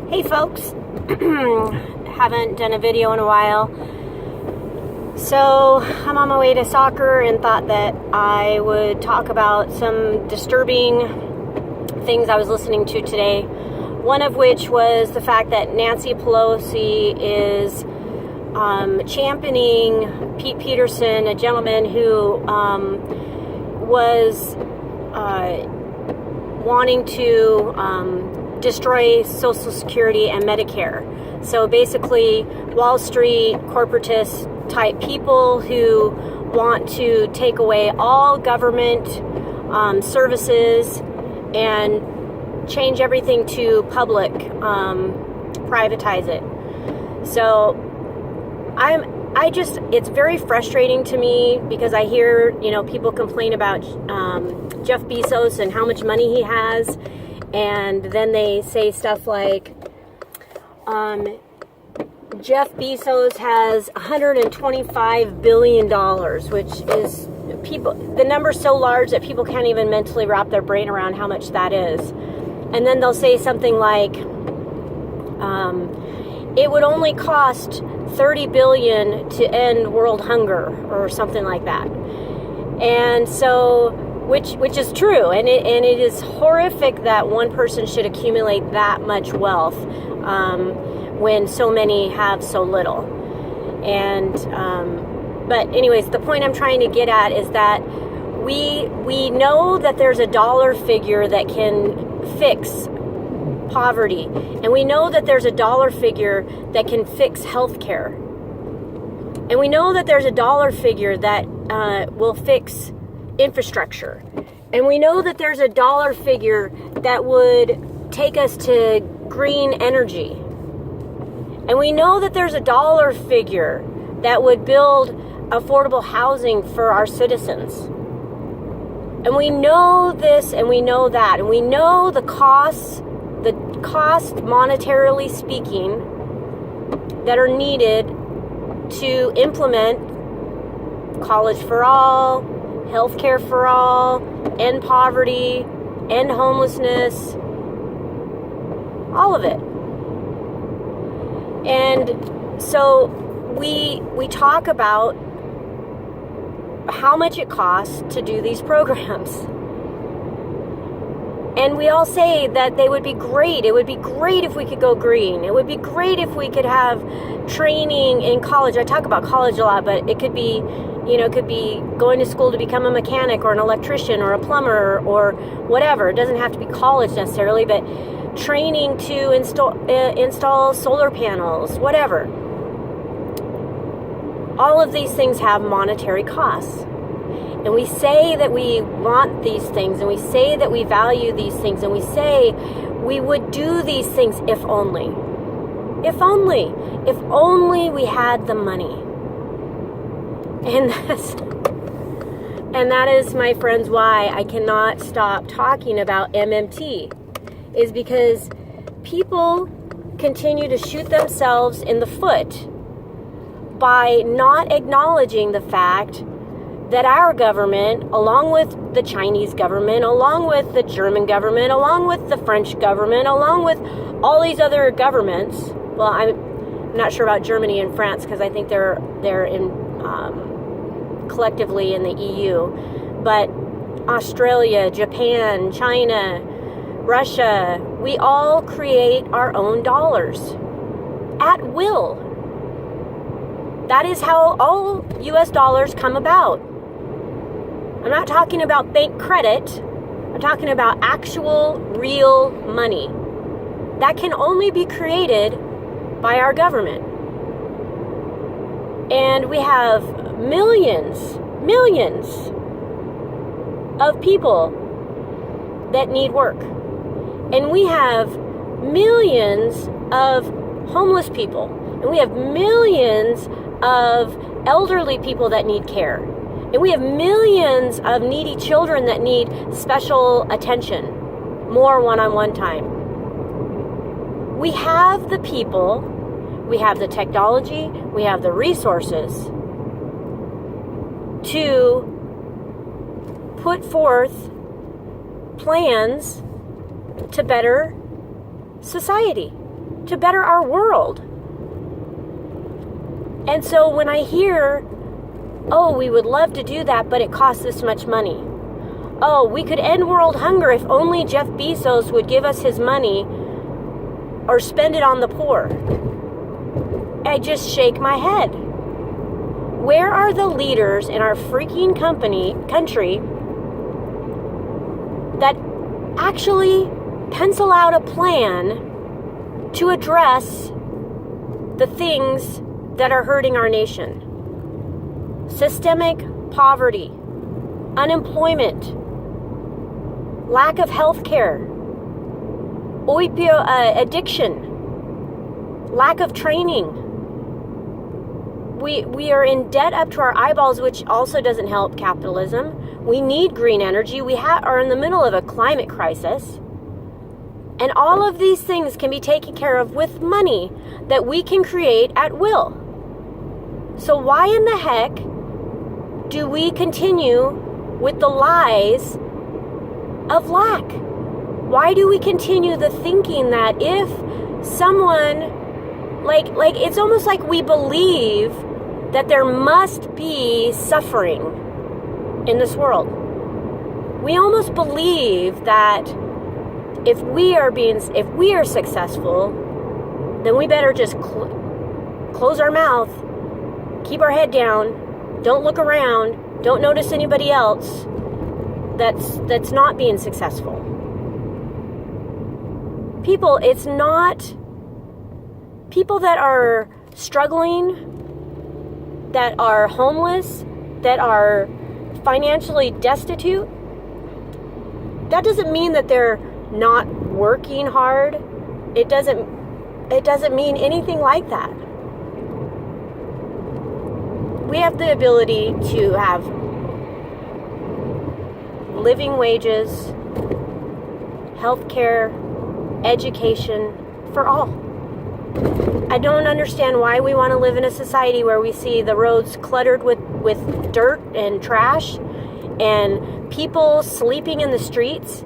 Hey folks, haven't done a video in a while. So I'm on my way to soccer and thought that I would talk about some disturbing things I was listening to today. One of which was the fact that Nancy Pelosi is championing Pete Peterson, a gentleman who was wanting to destroy Social Security and Medicare. So basically, Wall Street, corporatist type people who want to take away all government services and change everything to public, privatize it. So it's very frustrating to me because I hear, people complain about Jeff Bezos and how much money he has. And then they say stuff like, Jeff Bezos has $125 billion, which is the number's so large that people can't even mentally wrap their brain around how much that is. And then they'll say something like, it would only cost $30 billion to end world hunger or something like that. And so, which is true, and it is horrific that one person should accumulate that much wealth when so many have so little. And but anyways, the point I'm trying to get at is that we know that there's a dollar figure that can fix poverty, and we know that there's a dollar figure that can fix healthcare, and we know that there's a dollar figure that will fix infrastructure, and we know that there's a dollar figure that would take us to green energy, and we know that there's a dollar figure that would build affordable housing for our citizens. And we know this, and we know that, and we know the cost monetarily speaking that are needed to implement college for all, healthcare for all, end poverty, end homelessness, all of it. And so we talk about how much it costs to do these programs. And we all say that they would be great. It would be great if we could go green. It would be great if we could have training in college. I talk about college a lot, but it could be, going to school to become a mechanic or an electrician or a plumber or whatever. It doesn't have to be college necessarily, but training to install solar panels, whatever. All of these things have monetary costs. And we say that we want these things, and we say that we value these things, and we say we would do these things if only. If only. If only we had the money. And that is, my friends, why I cannot stop talking about MMT. Is because people continue to shoot themselves in the foot by not acknowledging the fact that our government, along with the Chinese government, along with the German government, along with the French government, along with all these other governments, well, I'm not sure about Germany and France because I think they're in collectively in the EU, but Australia, Japan, China, Russia, we all create our own dollars at will. That is how all US dollars come about. I'm not talking about bank credit. I'm talking about actual, real money. That can only be created by our government. And we have millions of people that need work. And we have millions of homeless people. And we have millions of elderly people that need care. And we have millions of needy children that need special attention, more one-on-one time. We have the people, we have the technology, we have the resources to put forth plans to better society. to better our world. And so when I hear, oh, we would love to do that, but it costs this much money. Oh, we could end world hunger if only Jeff Bezos would give us his money or spend it on the poor. I just shake my head. Where are the leaders in our freaking country that actually pencil out a plan to address the things that are hurting our nation? Systemic poverty, unemployment, lack of health care, opioid addiction, lack of training. We are in debt up to our eyeballs, which also doesn't help capitalism. We need green energy. We are in the middle of a climate crisis. And all of these things can be taken care of with money that we can create at will. So why in the heck do we continue with the lies of lack? Why do we continue the thinking that if someone, like it's almost like we believe that there must be suffering in this world. We almost believe that if we are successful, then we better just close our mouth, keep our head down, don't look around, don't notice anybody else that's not being successful. It's not people that are struggling, that are homeless, that are financially destitute. That doesn't mean that they're not working hard. It doesn't mean anything like that. We have the ability to have living wages, health care, education for all. I don't understand why we want to live in a society where we see the roads cluttered with dirt and trash and people sleeping in the streets.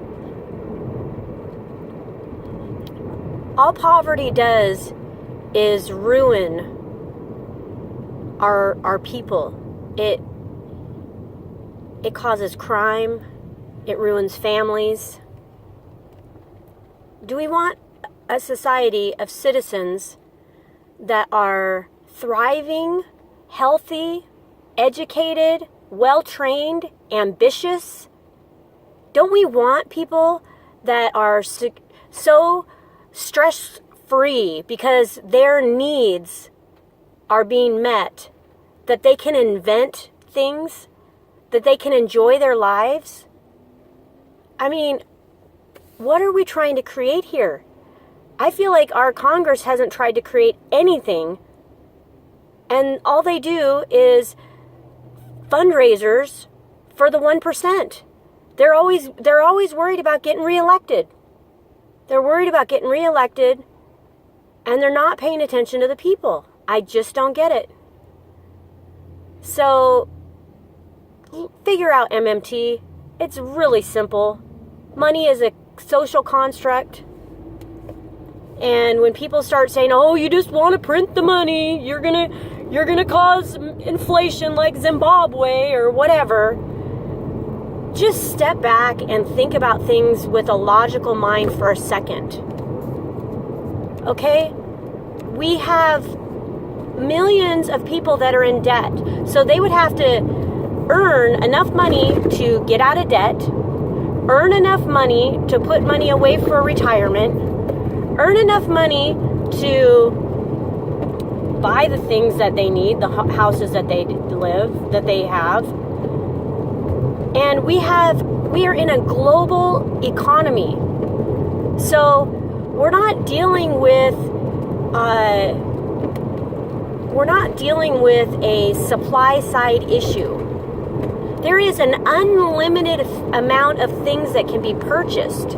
All poverty does is ruin our people. It causes crime. It ruins families. Do we want a society of citizens that are thriving, healthy, educated, well-trained, ambitious? Don't we want people that are so stress-free because their needs are being met, that they can invent things, that they can enjoy their lives? I mean, what are we trying to create here? I feel like our Congress hasn't tried to create anything, and all they do is fundraisers for the 1%. They're always worried about getting reelected. They're worried about getting reelected, and they're not paying attention to the people. I just don't get it. So, figure out MMT. It's really simple. Money is a social construct. And when people start saying, "Oh, you just want to print the money, you're gonna cause inflation like Zimbabwe or whatever," just step back and think about things with a logical mind for a second. Okay? We have millions of people that are in debt, so they would have to earn enough money to get out of debt, earn enough money to put money away for retirement, earn enough money to buy the things that they need, the houses that they have. And we are in a global economy. So we're not dealing with a supply side issue. There is an unlimited amount of things that can be purchased.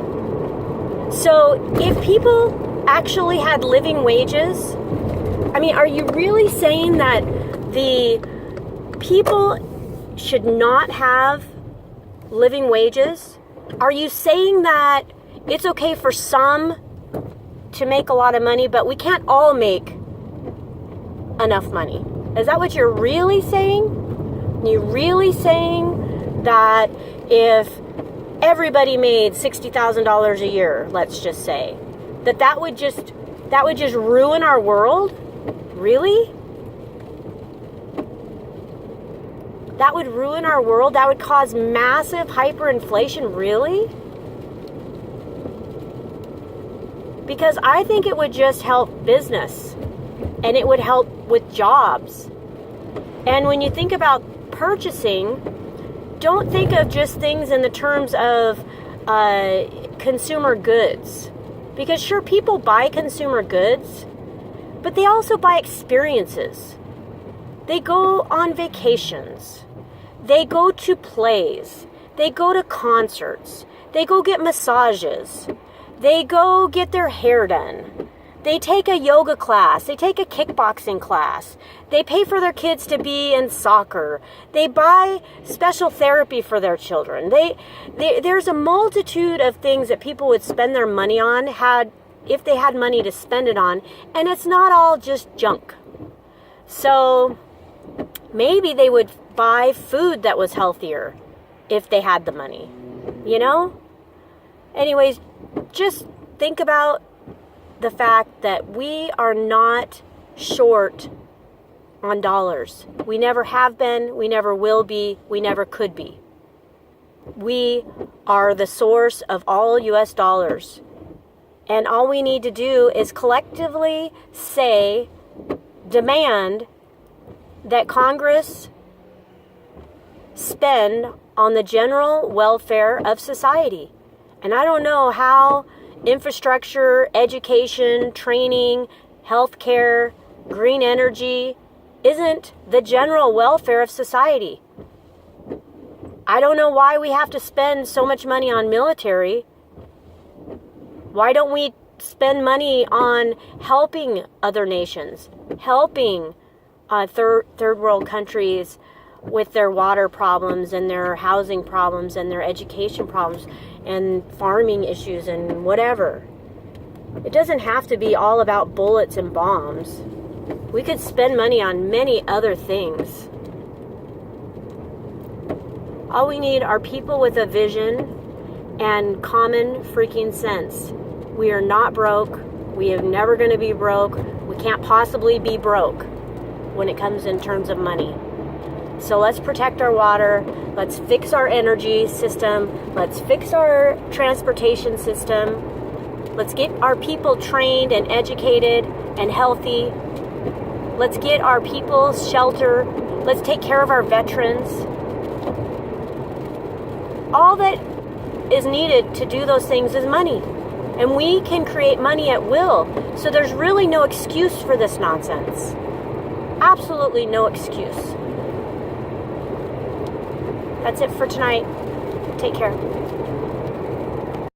So if people actually had living wages, I mean, are you really saying that the people should not have living wages? Are you saying that it's okay for some to make a lot of money, but we can't all make enough money. Is that what you're really saying? You're really saying that if everybody made $60,000 a year, let's just say, that would just ruin our world? Really? That would ruin our world? That would cause massive hyperinflation? Really? Because I think it would just help business, and it would help with jobs. And when you think about purchasing, don't think of just things in the terms of consumer goods. Because sure, people buy consumer goods, but they also buy experiences. They go on vacations. They go to plays. They go to concerts. They go get massages. They go get their hair done. They take a yoga class. They take a kickboxing class. They pay for their kids to be in soccer. They buy special therapy for their children. There's a multitude of things that people would spend their money on if they had money to spend it on, and it's not all just junk. So maybe they would buy food that was healthier if they had the money, you know? Anyways, just think about the fact that we are not short on dollars. We never have been, we never will be, we never could be. We are the source of all US dollars. And all we need to do is collectively demand that Congress spend on the general welfare of society. And I don't know how infrastructure, education, training, healthcare, green energy isn't the general welfare of society. I don't know why we have to spend so much money on military. Why don't we spend money on helping other nations, helping third world countries with their water problems and their housing problems and their education problems and farming issues and whatever? It doesn't have to be all about bullets and bombs. We could spend money on many other things. All we need are people with a vision and common freaking sense. We are not broke. We are never going to be broke. We can't possibly be broke when it comes in terms of money. So let's protect our water. Let's fix our energy system. Let's fix our transportation system. Let's get our people trained and educated and healthy. Let's get our people shelter. Let's take care of our veterans. All that is needed to do those things is money. And we can create money at will. So there's really no excuse for this nonsense. Absolutely no excuse. That's it for tonight. Take care.